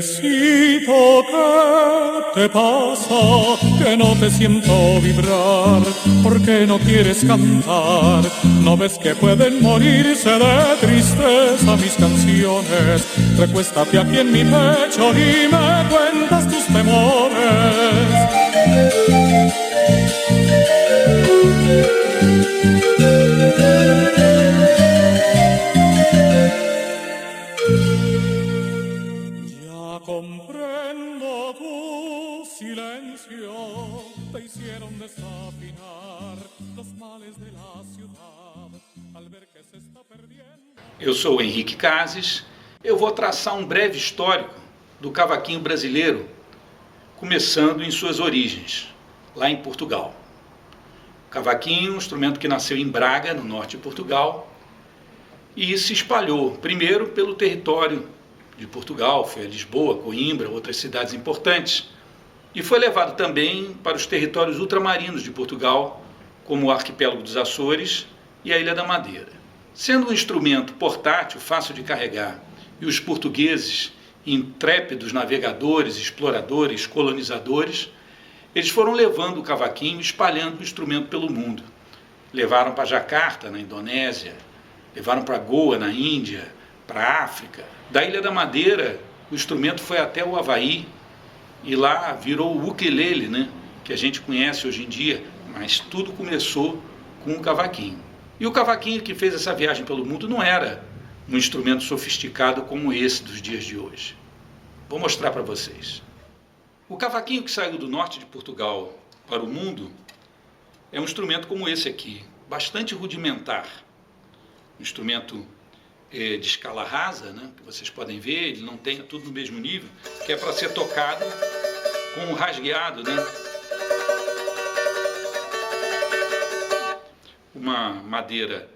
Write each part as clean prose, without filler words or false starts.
Cielecito, ¿qué te pasa? Que no te siento vibrar, ¿por qué no quieres cantar? ¿No ves que pueden morirse de tristeza mis canciones? Recuéstate aquí en mi pecho y me cuentas tus temores. Comprendo tu silencio, te hicieron desafinar los males de la ciudad al ver que se está perdiendo. Eu sou o Henrique Cases. Eu vou traçar um breve histórico do cavaquinho brasileiro, começando em suas origens, lá em Portugal. O cavaquinho, um instrumento que nasceu em Braga, no norte de Portugal, e se espalhou primeiro pelo território de Portugal, foi a Lisboa, Coimbra, outras cidades importantes, e foi levado também para os territórios ultramarinos de Portugal, como o arquipélago dos Açores e a Ilha da Madeira. Sendo um instrumento portátil, fácil de carregar, e os portugueses, intrépidos navegadores, exploradores, colonizadores, eles foram levando o cavaquinho, espalhando o instrumento pelo mundo. Levaram para Jacarta, na Indonésia, levaram para Goa, na Índia, para a África. Da Ilha da Madeira, o instrumento foi até o Havaí e lá virou o ukulele, né, que a gente conhece hoje em dia, mas tudo começou com o cavaquinho. E o cavaquinho que fez essa viagem pelo mundo não era um instrumento sofisticado como esse dos dias de hoje. Vou mostrar para vocês. O cavaquinho que saiu do norte de Portugal para o mundo é um instrumento como esse aqui, bastante rudimentar. Um instrumento de escala rasa, né, que vocês podem ver, ele não tem tudo no mesmo nível, que é para ser tocado com um rasgueado, né? Uma madeira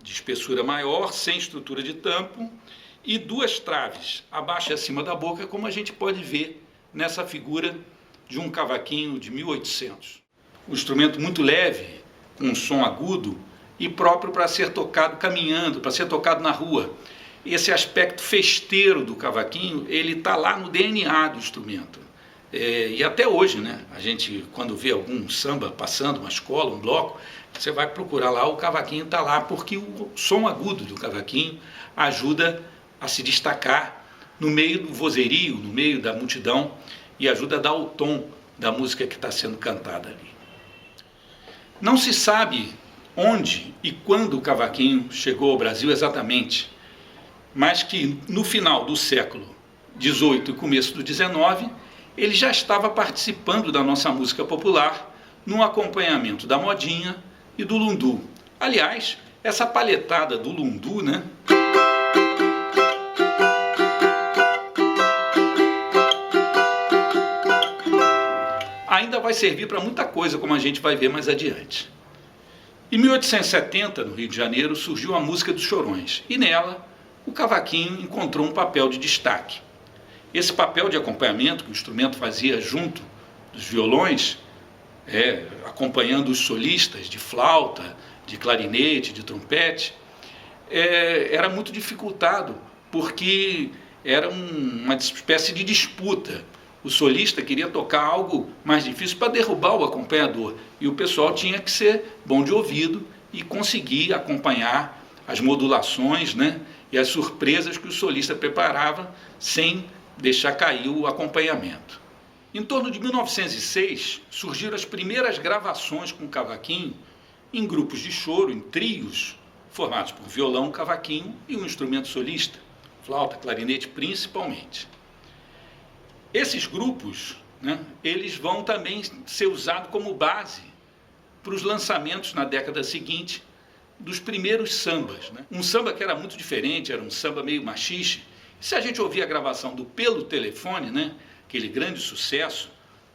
de espessura maior, sem estrutura de tampo, e duas traves, abaixo e acima da boca, como a gente pode ver nessa figura de um cavaquinho de 1800. Um instrumento muito leve, com um som agudo, e próprio para ser tocado caminhando, para ser tocado na rua. Esse aspecto festeiro do cavaquinho, ele está lá no DNA do instrumento. E até hoje, né, a gente, quando vê algum samba passando, uma escola, um bloco, você vai procurar lá, o cavaquinho está lá, porque o som agudo do cavaquinho ajuda a se destacar no meio do vozerio, no meio da multidão, e ajuda a dar o tom da música que está sendo cantada ali. Não se sabe onde e quando o cavaquinho chegou ao Brasil exatamente, mas que no final do século XVIII e começo do XIX, ele já estava participando da nossa música popular no acompanhamento da modinha e do lundu. Aliás, essa palhetada do lundu, né, ainda vai servir para muita coisa, como a gente vai ver mais adiante. Em 1870, no Rio de Janeiro, surgiu a música dos Chorões, e nela o cavaquinho encontrou um papel de destaque. Esse papel de acompanhamento que o instrumento fazia junto dos violões, acompanhando os solistas de flauta, de clarinete, de trompete, era muito dificultado, porque era uma espécie de disputa. O solista queria tocar algo mais difícil para derrubar o acompanhador, e o pessoal tinha que ser bom de ouvido e conseguir acompanhar as modulações, né, e as surpresas que o solista preparava sem deixar cair o acompanhamento. Em torno de 1906, surgiram as primeiras gravações com cavaquinho em grupos de choro, em trios, formados por violão, cavaquinho e um instrumento solista, flauta, clarinete principalmente. Esses grupos, né, eles vão também ser usados como base para os lançamentos na década seguinte dos primeiros sambas, né? Um samba que era muito diferente, era um samba meio machixe. Se a gente ouvir a gravação do Pelo Telefone, né, aquele grande sucesso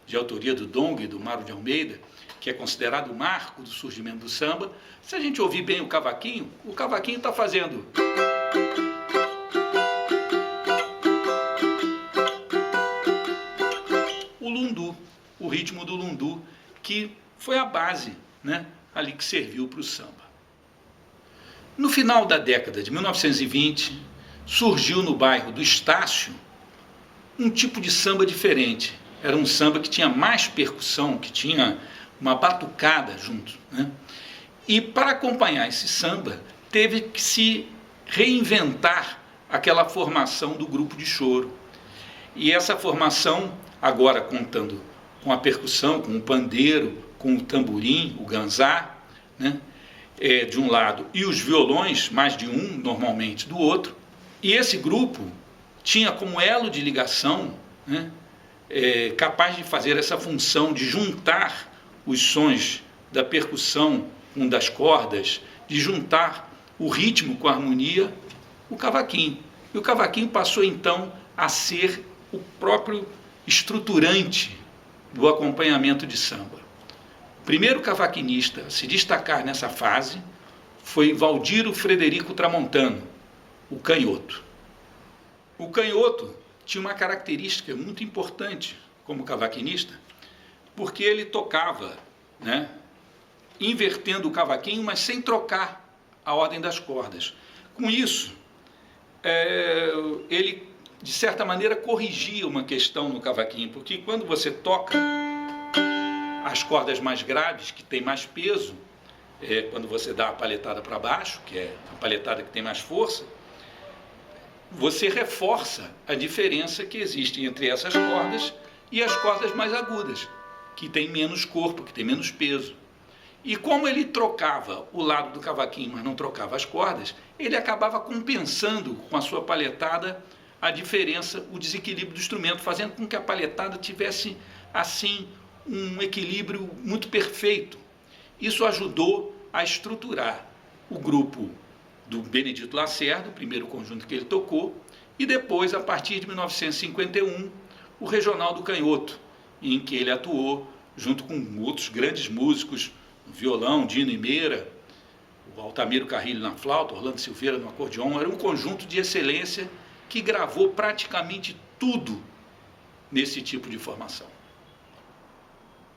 de autoria do Dong e do Mário de Almeida, que é considerado o marco do surgimento do samba, se a gente ouvir bem o cavaquinho está fazendo... o ritmo do lundu, que foi a base, né, ali que serviu para o samba. No final da década de 1920, surgiu no bairro do Estácio um tipo de samba diferente. Era um samba que tinha mais percussão, que tinha uma batucada junto, né? E para acompanhar esse samba, teve que se reinventar aquela formação do grupo de choro. E essa formação, agora contando com a percussão, com o pandeiro, com o tamborim, o ganzá, né, de um lado, e os violões, mais de um normalmente, do outro. E esse grupo tinha como elo de ligação, né, capaz de fazer essa função de juntar os sons da percussão com das cordas, de juntar o ritmo com a harmonia, o cavaquinho. E o cavaquinho passou então a ser o próprio estruturante do acompanhamento de samba. O primeiro cavaquinista a se destacar nessa fase foi Valdiro Frederico Tramontano, o canhoto. O canhoto tinha uma característica muito importante como cavaquinista, porque ele tocava, né, invertendo o cavaquinho, mas sem trocar a ordem das cordas. Com isso, ele, de certa maneira, corrigia uma questão no cavaquinho, porque quando você toca as cordas mais graves, que tem mais peso, quando você dá a palhetada para baixo, que é a palhetada que tem mais força, você reforça a diferença que existe entre essas cordas e as cordas mais agudas, que tem menos corpo, que tem menos peso. E como ele trocava o lado do cavaquinho, mas não trocava as cordas, ele acabava compensando com a sua palhetada a diferença, o desequilíbrio do instrumento, fazendo com que a palhetada tivesse, assim, um equilíbrio muito perfeito. Isso ajudou a estruturar o grupo do Benedito Lacerda, o primeiro conjunto que ele tocou, e depois, a partir de 1951, o Regional do Canhoto, em que ele atuou junto com outros grandes músicos, no violão, Dino e Meira, o Altamiro Carrilho na flauta, Orlando Silveira no acordeão. Era um conjunto de excelência que gravou praticamente tudo nesse tipo de formação.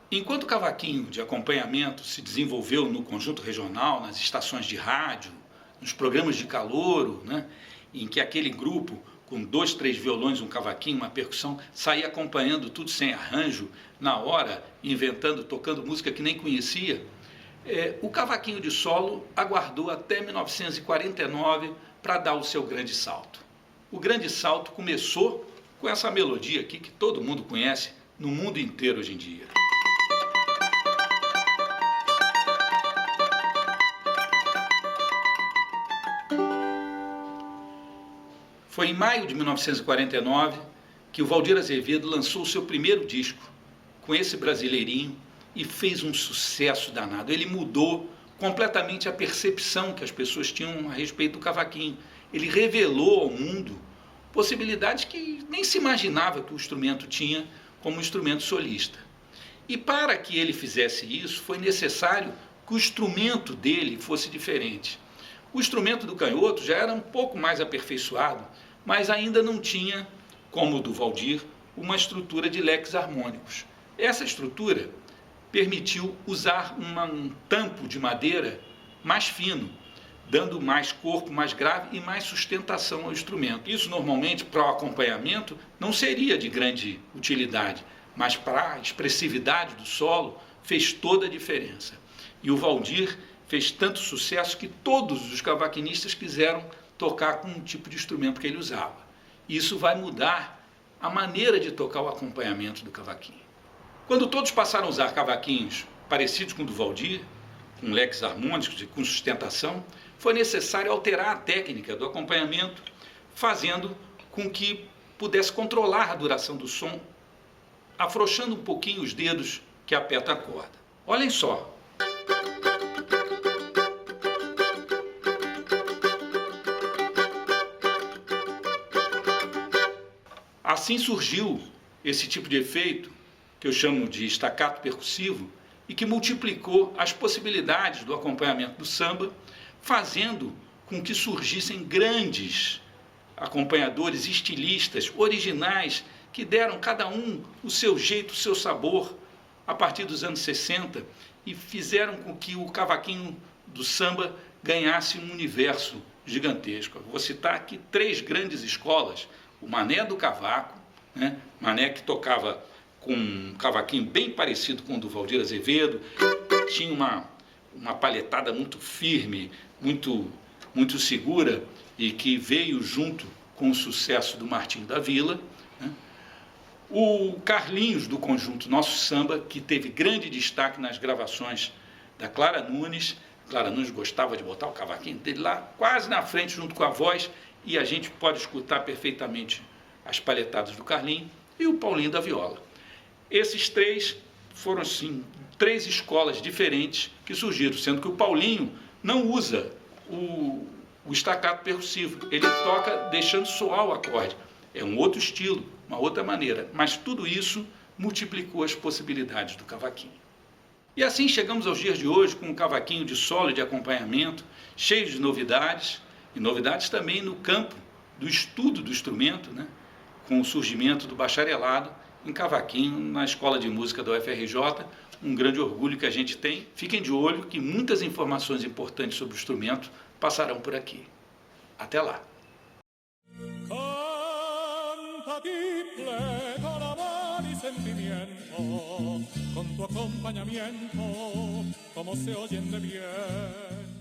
Enquanto o cavaquinho de acompanhamento se desenvolveu no conjunto regional, nas estações de rádio, nos programas de calouro, né, em que aquele grupo, com 2, 3 violões, um cavaquinho, uma percussão, saía acompanhando tudo sem arranjo, na hora, inventando, tocando música que nem conhecia, o cavaquinho de solo aguardou até 1949 para dar o seu grande salto. O grande salto começou com essa melodia aqui que todo mundo conhece no mundo inteiro hoje em dia. Foi em maio de 1949 que o Valdir Azevedo lançou o seu primeiro disco com esse brasileirinho e fez um sucesso danado. Ele mudou completamente a percepção que as pessoas tinham a respeito do cavaquinho. Ele revelou ao mundo possibilidades que nem se imaginava que o instrumento tinha como instrumento solista. E para que ele fizesse isso, foi necessário que o instrumento dele fosse diferente. O instrumento do canhoto já era um pouco mais aperfeiçoado, mas ainda não tinha, como o do Valdir, uma estrutura de leques harmônicos. Essa estrutura permitiu usar um tampo de madeira mais fino, dando mais corpo, mais grave e mais sustentação ao instrumento. Isso normalmente para o acompanhamento não seria de grande utilidade, mas para a expressividade do solo fez toda a diferença. E o Valdir fez tanto sucesso que todos os cavaquinistas quiseram tocar com um tipo de instrumento que ele usava. Isso vai mudar a maneira de tocar o acompanhamento do cavaquinho. Quando todos passaram a usar cavaquinhos parecidos com o do Valdir, com leques harmônicos e com sustentação, foi necessário alterar a técnica do acompanhamento, fazendo com que pudesse controlar a duração do som, afrouxando um pouquinho os dedos que apertam a corda. Olhem só. Assim surgiu esse tipo de efeito, que eu chamo de staccato percussivo, e que multiplicou as possibilidades do acompanhamento do samba, fazendo com que surgissem grandes acompanhadores, estilistas, originais, que deram cada um o seu jeito, o seu sabor, a partir dos anos 60, e fizeram com que o cavaquinho do samba ganhasse um universo gigantesco. Eu vou citar aqui 3 grandes escolas: o Mané do Cavaco, né? Mané que tocava com um cavaquinho bem parecido com o do Valdir Azevedo, tinha uma palhetada muito firme, muito segura, e que veio junto com o sucesso do Martinho da Vila, né? O Carlinhos, do conjunto Nosso Samba, que teve grande destaque nas gravações da Clara Nunes. Clara Nunes gostava de botar o cavaquinho dele lá, quase na frente, junto com a voz, e a gente pode escutar perfeitamente as palhetadas do Carlinho, e o Paulinho da Viola. Esses três foram, sim, três escolas diferentes que surgiram, sendo que o Paulinho não usa o staccato percussivo, ele toca deixando soar o acorde. É um outro estilo, uma outra maneira, mas tudo isso multiplicou as possibilidades do cavaquinho. E assim chegamos aos dias de hoje com um cavaquinho de solo e de acompanhamento, cheio de novidades, e novidades também no campo do estudo do instrumento, né? Com o surgimento do bacharelado em cavaquinho na Escola de Música da UFRJ, um grande orgulho que a gente tem. Fiquem de olho que muitas informações importantes sobre o instrumento passarão por aqui. Até lá! Con amor y sentimiento, con tu acompañamiento, como se oyen de bien.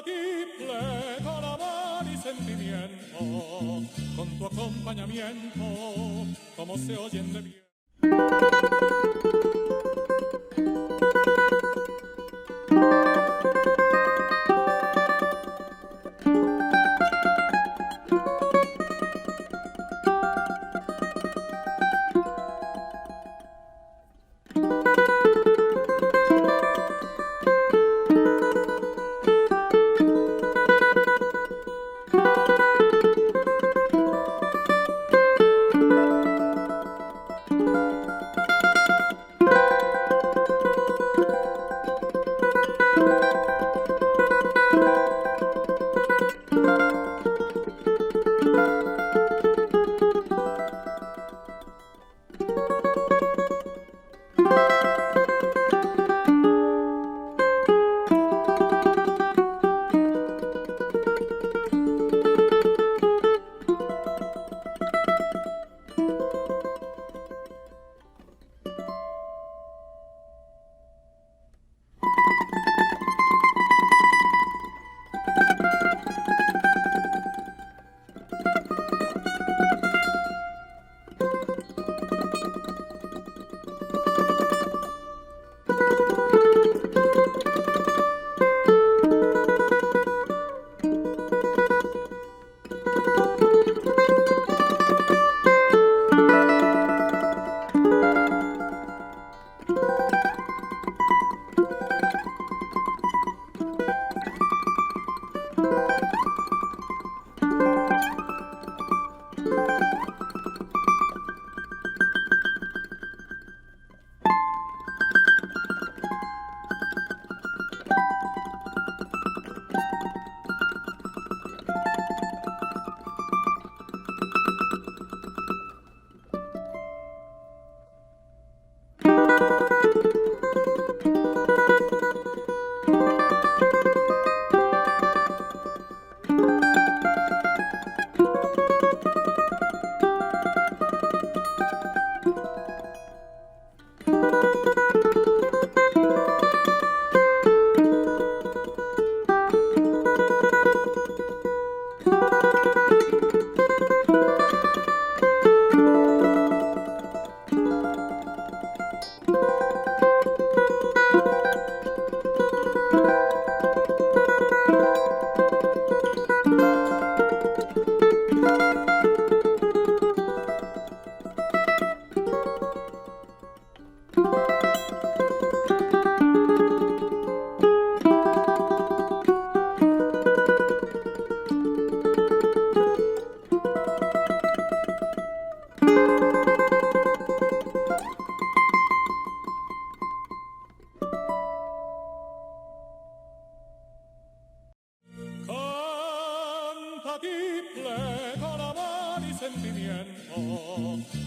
tiple con amor y sentimiento, con tu acompañamiento, como se oyen de bien. Tiple con amor y sentimiento,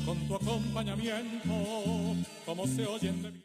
con tu acompañamiento, como se oyen de bien.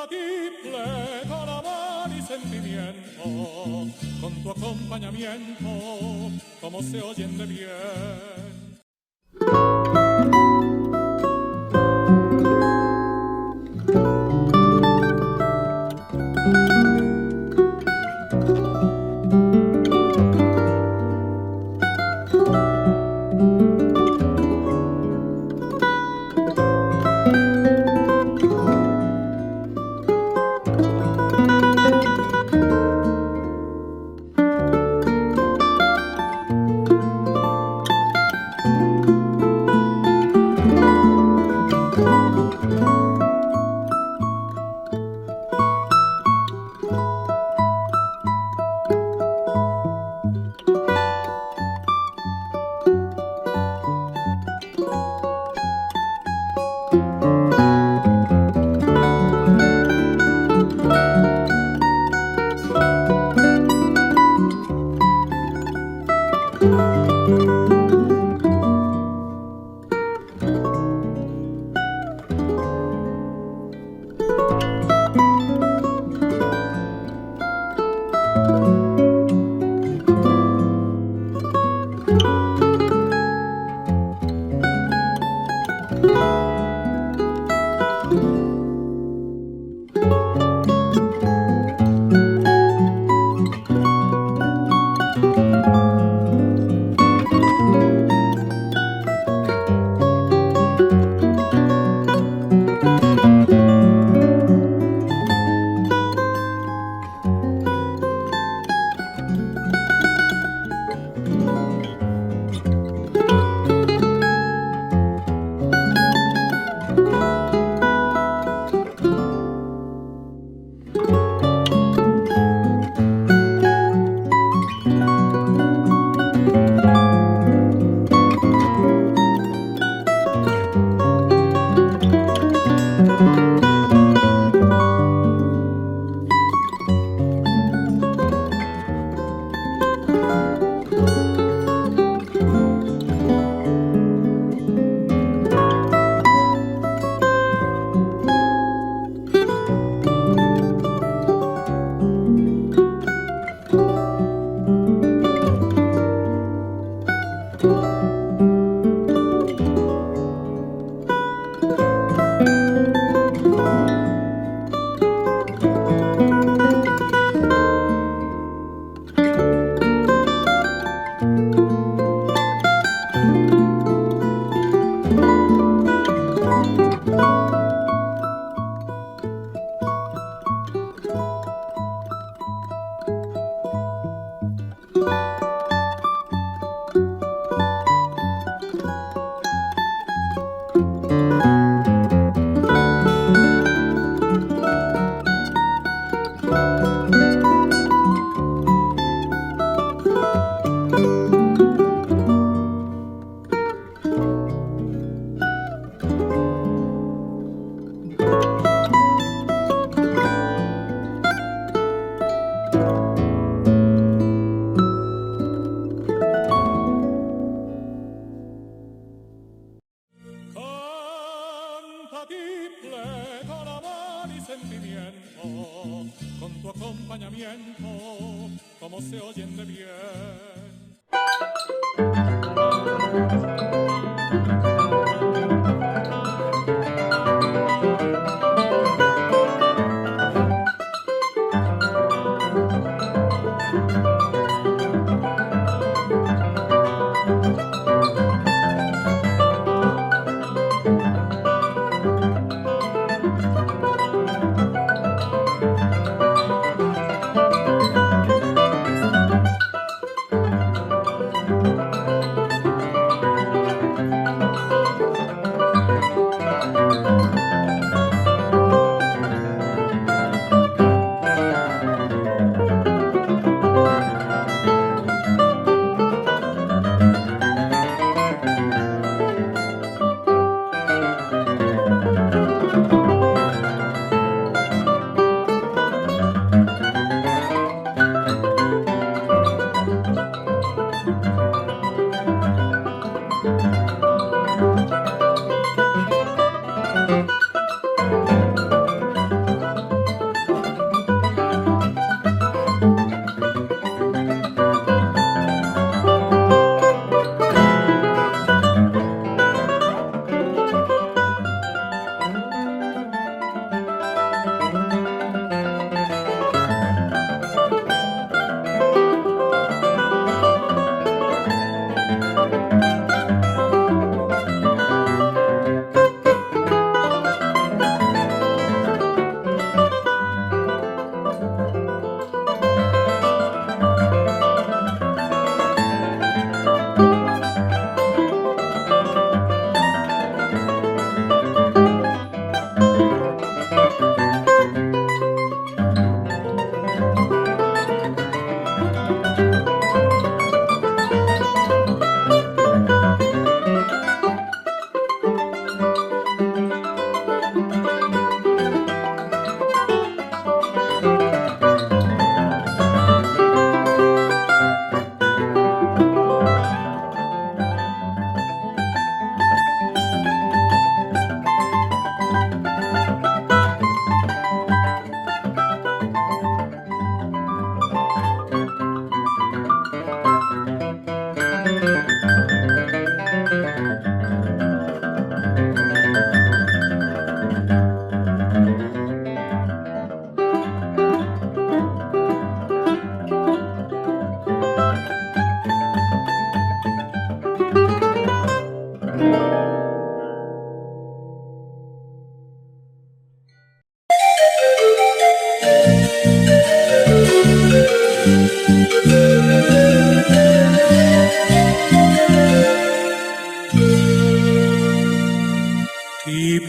triple con amor y sentimiento, con tu acompañamiento, como se oyen de bien. Como se oyen de bien.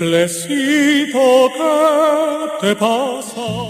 Simplecito, ¿qué te pasa?